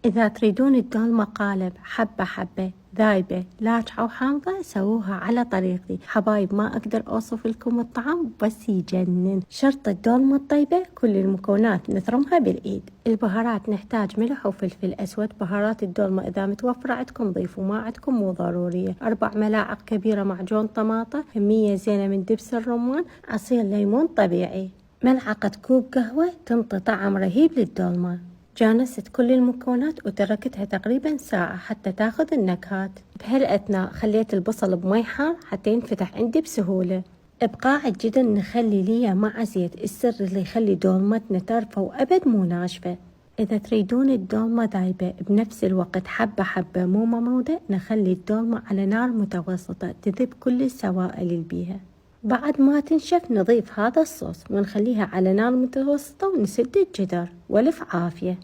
إذا تريدون الدولمة قالب حبة حبة ذايبة لاجعة وحامضة سووها على طريقتي. حبايب ما أقدر أوصف لكم الطعم بس يجنن. شرط الدولمة الطيبة كل المكونات نثرمها بالإيد. البهارات نحتاج ملح وفلفل أسود. بهارات الدولمة إذا متوفرة عندكم ضيفوا، ما عندكم مو ضرورية. 4 ملاعق كبيرة معجون طماطة، كمية زينة من دبس الرمان، عصير ليمون طبيعي، ملعقة كوب قهوة تنطي طعم رهيب للدولمة. جانست كل المكونات وتركتها تقريبا ساعة حتى تاخذ النكهات. بهالأثناء خليت البصل بمي حار حتى ينفتح عندي بسهولة. بقاع الجدن نخلي ليا مع زيت، السر اللي يخلي دولمتنا ترفة وأبد مو ناشفة. إذا تريدون الدولمة ذايبة بنفس الوقت حبة حبة مو ممرودة، نخلي الدولمة على نار متوسطة تذب كل السوائل اللي بيها. بعد ما تنشف نضيف هذا الصوص ونخليها على نار متوسطة ونسد الجدار والف عافية.